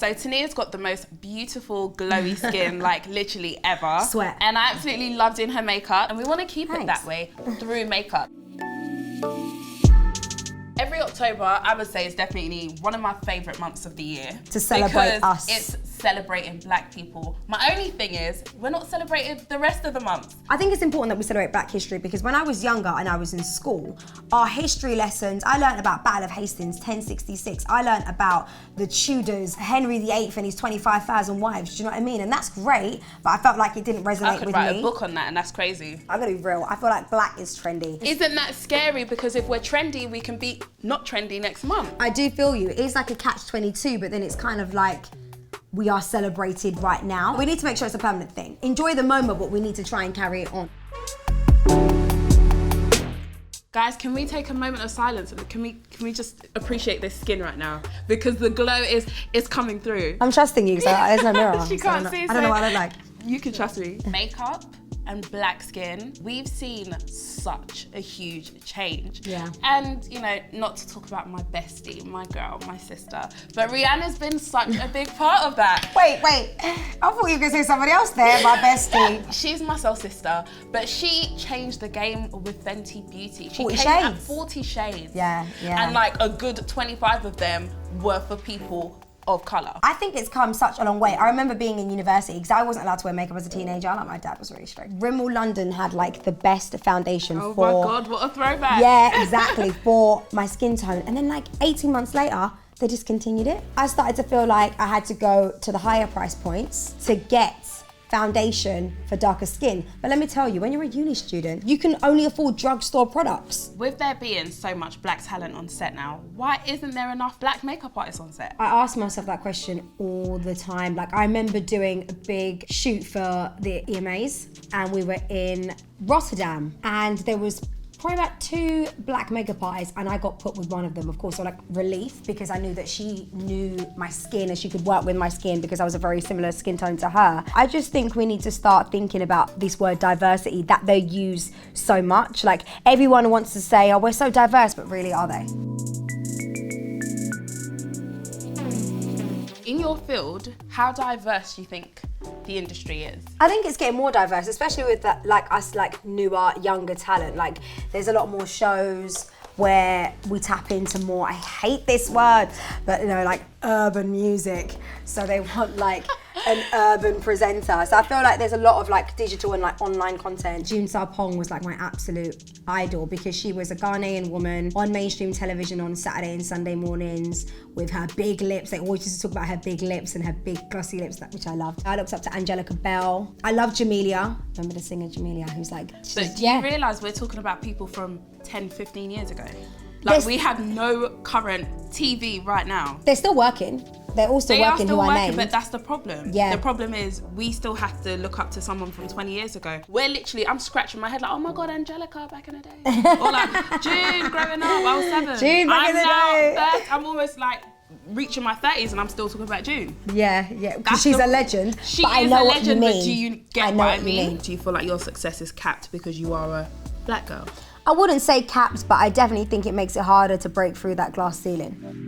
So Tanea's got the most beautiful, glowy skin, like literally ever. Sweat. And I absolutely loved in her makeup, and we want to keep it Thanks. that way through makeup. Every October, I would say, is definitely one of my favourite months of the year. To celebrate because us. It's celebrating black people. My only thing is, we're not celebrating the rest of the months. I think it's important that we celebrate Black history because when I was younger and I was in school, our history lessons, I learned about Battle of Hastings, 1066. I learned about the Tudors, Henry VIII and his 25,000 wives. Do you know what I mean? And that's great, but I felt like it didn't resonate I could with write me. a book on that, and that's crazy. I'm gonna be real. I feel like black is trendy. Isn't that scary? Because if we're trendy, we can be not trendy next month. I do feel you. It's like a catch-22, but then it's kind of like we are celebrated right now. We need to make sure it's a permanent thing. Enjoy the moment, but we need to try and carry it on. Guys, can we take a moment of silence? Can we just appreciate this skin right now? Because the glow is coming through. I'm trusting you because there's no mirror. She can't see, I don't know what I look like. You can trust me. Makeup and black skin, we've seen such a huge change. Yeah. And, you know, not to talk about my bestie, my girl, my sister, but Rihanna's been such a big part of that. Wait. I thought you were going to say somebody else there, my bestie. She's my soul sister, but she changed the game with Fenty Beauty. She 40 came at shades. 40 shades. Yeah. And like a good 25 of them were for people of colour. I think it's come such a long way. I remember being in university because I wasn't allowed to wear makeup as a teenager. Like my dad was really strict. Rimmel London had like the best foundation Oh for... my God, what a throwback. Yeah, exactly, for my skin tone. And then like 18 months later, they discontinued it. I started to feel like I had to go to the higher price points to get foundation for darker skin. But let me tell you, when you're a uni student, you can only afford drugstore products. With there being so much black talent on set now, why isn't there enough black makeup artists on set? I ask myself that question all the time. Like I remember doing a big shoot for the EMAs and we were in Rotterdam and there was probably about 2 black makeup artists and I got put with one of them, of course, so like relief because I knew that she knew my skin and she could work with my skin because I was a very similar skin tone to her. I just think we need to start thinking about this word diversity that they use so much. Like everyone wants to say, oh, we're so diverse, but really are they? In your field, how diverse do you think the industry is? I think it's getting more diverse, especially with that, like us, like newer, younger talent. Like there's a lot more shows where we tap into more, I hate this word, but you know, like urban music. So they want like an urban presenter. So I feel like there's a lot of like digital and like online content. June Sarpong was like my absolute idol because she was a Ghanaian woman on mainstream television on Saturday and Sunday mornings with her big lips. They always used to talk about her big lips and her big glossy lips, which I loved. I looked up to Angelica Bell. I love Jamelia. Remember the singer Jamelia, who's like, But do you realise we're talking about people from 10, 15 years ago? Like we have no current TV right now. They're still working. They're all still working who I named. But that's the problem. Yeah. The problem is we still have to look up to someone from 20 years ago. We're literally, I'm scratching my head like, oh my God, Angelica back in the day. Or like, June growing up, I was 7. June back in the day. I'm almost like reaching my 30s and I'm still talking about June. Yeah, because she's a legend. She but is I know a what you legend, mean. but do you get know what I what you mean? mean. Do you feel like your success is capped because you are a black girl? I wouldn't say capped, but I definitely think it makes it harder to break through that glass ceiling.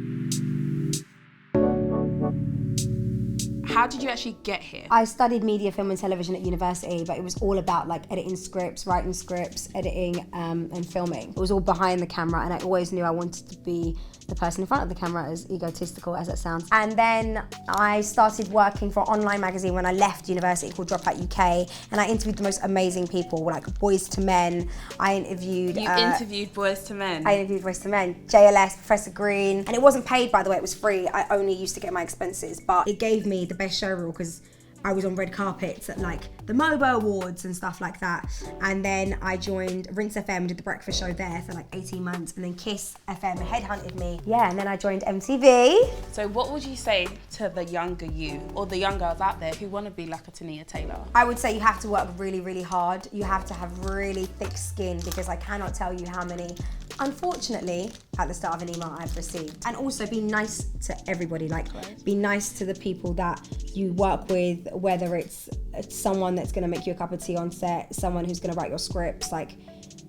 How did you actually get here? I studied media, film and television at university, but it was all about like editing scripts, writing scripts, editing and filming. It was all behind the camera and I always knew I wanted to be the person in front of the camera, as egotistical as it sounds. And then I started working for an online magazine when I left university called Dropout UK, and I interviewed the most amazing people, like Boys to Men. I interviewed... You interviewed Boys to Men? I interviewed Boys to Men, JLS, Professor Green, and it wasn't paid, by the way, it was free. I only used to get my expenses, but it gave me the best show reel because I was on red carpets at like the MOBO Awards and stuff like that. And then I joined Rinse FM, did the breakfast show there for like 18 months. And then Kiss FM headhunted me. Yeah, and then I joined MTV. So what would you say to the younger you or the young girls out there who want to be like a Tinea Taylor? I would say you have to work really, really hard. You have to have really thick skin because I cannot tell you how many, unfortunately, at the start of an email I've received. And also be nice to everybody. Like, be nice to the people that you work with, whether it's someone that's gonna make you a cup of tea on set, someone who's gonna write your scripts, like,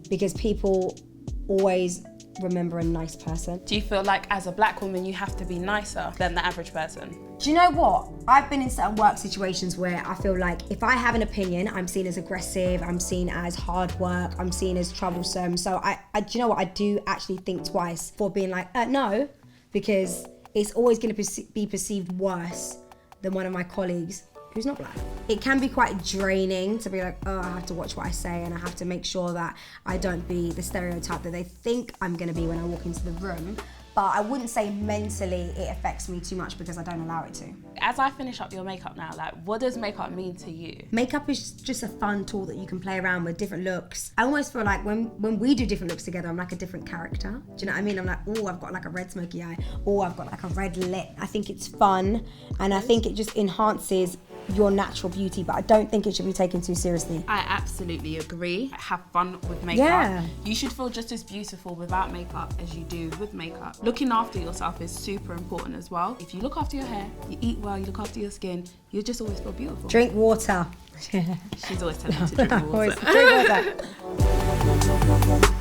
because people always remember a nice person. Do you feel like as a black woman you have to be nicer than the average person? Do you know what? I've been in certain work situations where I feel like if I have an opinion, I'm seen as aggressive, I'm seen as hard work, I'm seen as troublesome. So I do you know what? I do actually think twice for being like, no, because it's always going to be perceived worse than one of my colleagues who's not black. It can be quite draining to be like, oh, I have to watch what I say and I have to make sure that I don't be the stereotype that they think I'm gonna be when I walk into the room. But I wouldn't say mentally it affects me too much because I don't allow it to. As I finish up your makeup now, like, what does makeup mean to you? Makeup is just a fun tool that you can play around with, different looks. I almost feel like when we do different looks together, I'm like a different character. Do you know what I mean? I'm like, oh, I've got like a red smoky eye. Oh, I've got like a red lip. I think it's fun and I think it just enhances your natural beauty, but I don't think it should be taken too seriously. I absolutely agree. Have fun with makeup. Yeah. You should feel just as beautiful without makeup as you do with makeup. Looking after yourself is super important as well. If you look after your hair, you eat well, you look after your skin, you'll just always feel beautiful. Drink water. She's always telling me to drink water. Drink water.